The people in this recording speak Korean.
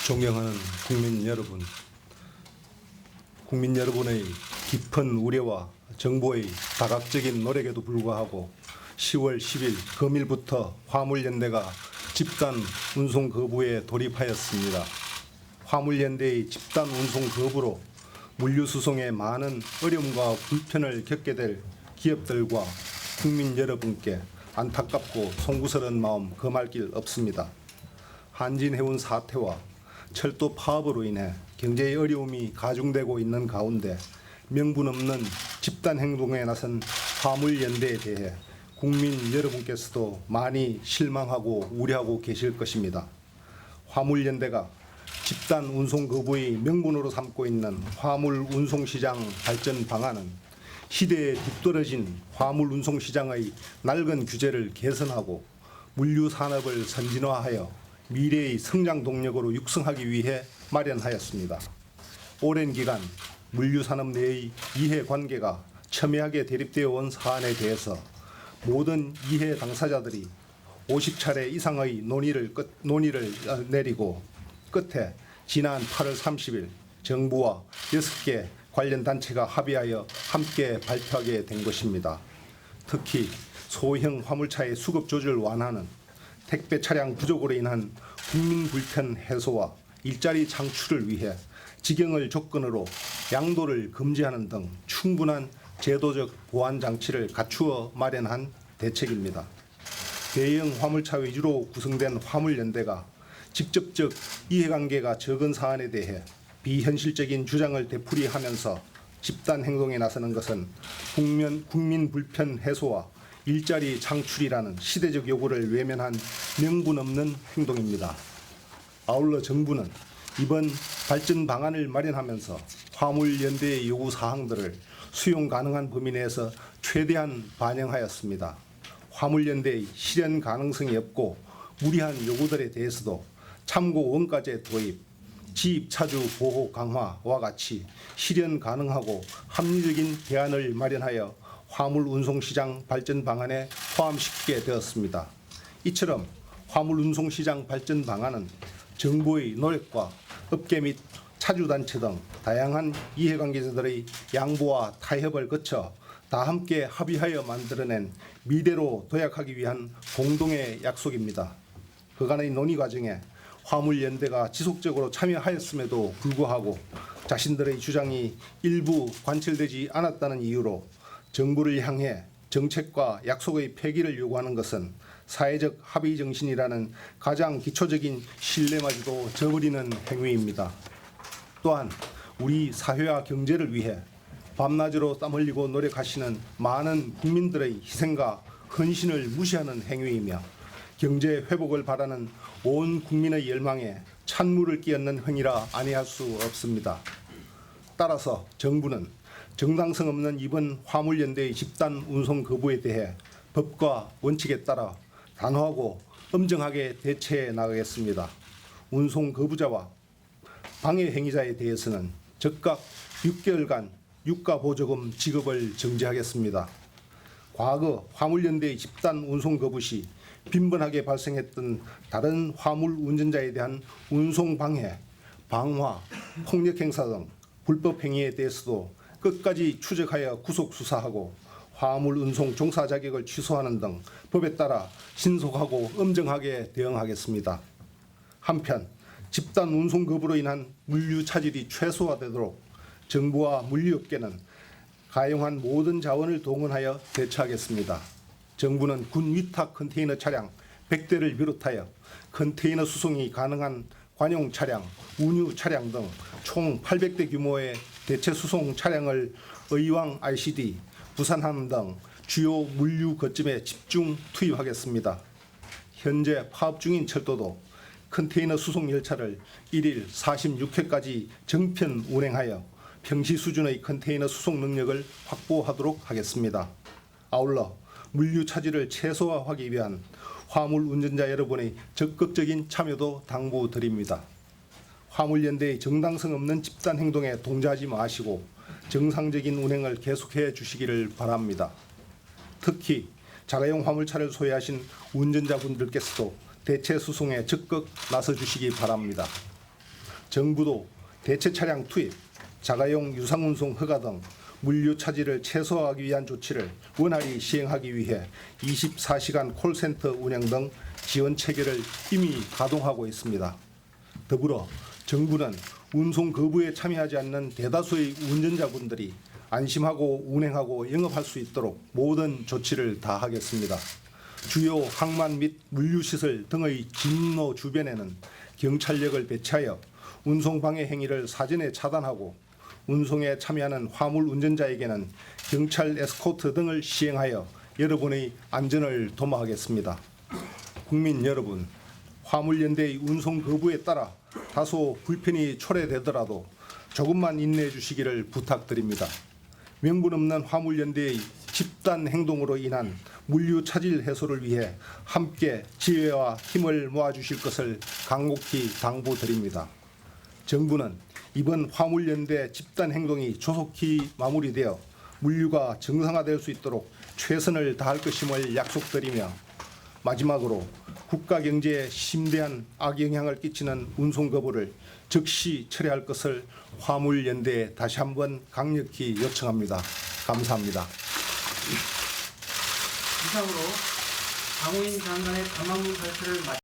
존경하는 국민 여러분의 깊은 우려와 정부의 다각적인 노력에도 불구하고 10월 10일 금일부터 화물연대가 집단 운송 거부에 돌입하였습니다. 화물연대의 집단 운송 거부로 물류수송에 많은 어려움과 불편을 겪게 될 기업들과 국민 여러분께 안타깝고 송구스러운 마음 금할 길 없습니다. 한진해운 사태와 철도 파업으로 인해 경제의 어려움이 가중되고 있는 가운데 명분 없는 집단 행동에 나선 화물연대에 대해 국민 여러분께서도 많이 실망하고 우려하고 계실 것입니다. 화물연대가 집단 운송 거부의 명분으로 삼고 있는 화물 운송시장 발전 방안은 시대에 뒤떨어진 화물 운송시장의 낡은 규제를 개선하고 물류산업을 선진화하여 미래의 성장 동력으로 육성하기 위해 마련하였습니다. 오랜 기간 물류산업 내의 이해관계가 첨예하게 대립되어 온 사안에 대해서 모든 이해 당사자들이 50차례 이상의 논의를 내리고 끝에 지난 8월 30일 정부와 6개 관련 단체가 합의하여 함께 발표하게 된 것입니다. 특히 소형 화물차의 수급 조절 완화는 택배 차량 부족으로 인한 국민 불편 해소와 일자리 창출을 위해 직영을 조건으로 양도를 금지하는 등 충분한 제도적 보완 장치를 갖추어 마련한 대책입니다. 대형 화물차 위주로 구성된 화물연대가 직접적 이해관계가 적은 사안에 대해 비현실적인 주장을 되풀이하면서 집단 행동에 나서는 것은 국민 불편 해소와 일자리 창출이라는 시대적 요구를 외면한 명분 없는 행동입니다. 아울러 정부는 이번 발전 방안을 마련하면서 화물연대의 요구 사항들을 수용 가능한 범위 내에서 최대한 반영하였습니다. 화물연대의 실현 가능성이 없고 무리한 요구들에 대해서도 참고 원가제 도입, 지입차주 보호 강화와 같이 실현 가능하고 합리적인 대안을 마련하여 화물 운송시장 발전 방안에 포함시키게 되었습니다. 이처럼 화물 운송시장 발전 방안은 정부의 노력과 업계 및 차주단체 등 다양한 이해관계자들의 양보와 타협을 거쳐 다 함께 합의하여 만들어낸 미래로 도약하기 위한 공동의 약속입니다. 그간의 논의 과정에 화물연대가 지속적으로 참여하였음에도 불구하고 자신들의 주장이 일부 관철되지 않았다는 이유로 정부를 향해 정책과 약속의 폐기를 요구하는 것은 사회적 합의 정신이라는 가장 기초적인 신뢰마저도 저버리는 행위입니다. 또한 우리 사회와 경제를 위해 밤낮으로 땀 흘리고 노력하시는 많은 국민들의 희생과 헌신을 무시하는 행위이며 경제 회복을 바라는 온 국민의 열망에 찬물을 끼얹는 행위라 아니할 수 없습니다. 따라서 정부는 정당성 없는 이번 화물연대의 집단 운송 거부에 대해 법과 원칙에 따라 단호하고 엄정하게 대처해 나가겠습니다. 운송 거부자와 방해 행위자에 대해서는 즉각 6개월간 유가보조금 지급을 정지하겠습니다. 과거 화물연대의 집단 운송 거부 시 빈번하게 발생했던 다른 화물 운전자에 대한 운송 방해, 방화, 폭력 행사 등 불법 행위에 대해서도 끝까지 추적하여 구속 수사하고 화물 운송 종사 자격을 취소하는 등 법에 따라 신속하고 엄정하게 대응하겠습니다. 한편 집단 운송 거부로 인한 물류 차질이 최소화되도록 정부와 물류업계는 가용한 모든 자원을 동원하여 대처하겠습니다. 정부는 군 위탁 컨테이너 차량 100대를 비롯하여 컨테이너 수송이 가능한 관용 차량, 운유 차량 등 총 800대 규모의 대체 수송 차량을 의왕 ICD, 부산항 등 주요 물류 거점에 집중 투입하겠습니다. 현재 파업 중인 철도도 컨테이너 수송 열차를 1일 46회까지 정편 운행하여 평시 수준의 컨테이너 수송 능력을 확보하도록 하겠습니다. 아울러 물류 차질을 최소화하기 위한 화물 운전자 여러분의 적극적인 참여도 당부드립니다. 화물연대의 정당성 없는 집단 행동에 동조하지 마시고 정상적인 운행을 계속해 주시기를 바랍니다. 특히 자가용 화물차를 소유하신 운전자분들께서도 대체 수송에 적극 나서 주시기 바랍니다. 정부도 대체 차량 투입, 자가용 유상운송 허가 등 물류 차질을 최소화하기 위한 조치를 원활히 시행하기 위해 24시간 콜센터 운영 등 지원 체계를 이미 가동하고 있습니다. 더불어 정부는 운송 거부에 참여하지 않는 대다수의 운전자분들이 안심하고 운행하고 영업할 수 있도록 모든 조치를 다하겠습니다. 주요 항만 및 물류시설 등의 진로 주변에는 경찰력을 배치하여 운송 방해 행위를 사전에 차단하고 운송에 참여하는 화물 운전자에게는 경찰 에스코트 등을 시행하여 여러분의 안전을 도모하겠습니다. 국민 여러분, 화물연대의 운송 거부에 따라 다소 불편이 초래되더라도 조금만 인내해 주시기를 부탁드립니다. 명분 없는 화물연대의 집단 행동으로 인한 물류 차질 해소를 위해 함께 지혜와 힘을 모아주실 것을 간곡히 당부드립니다. 정부는 이번 화물연대 집단 행동이 조속히 마무리되어 물류가 정상화될 수 있도록 최선을 다할 것임을 약속드리며 마지막으로 국가 경제에 심대한 악영향을 끼치는 운송 거부를 즉시 철회할 것을 화물연대에 다시 한번 강력히 요청합니다. 감사합니다. 이상으로 강호인 장관의 담화문 발표를 마쳤습니다.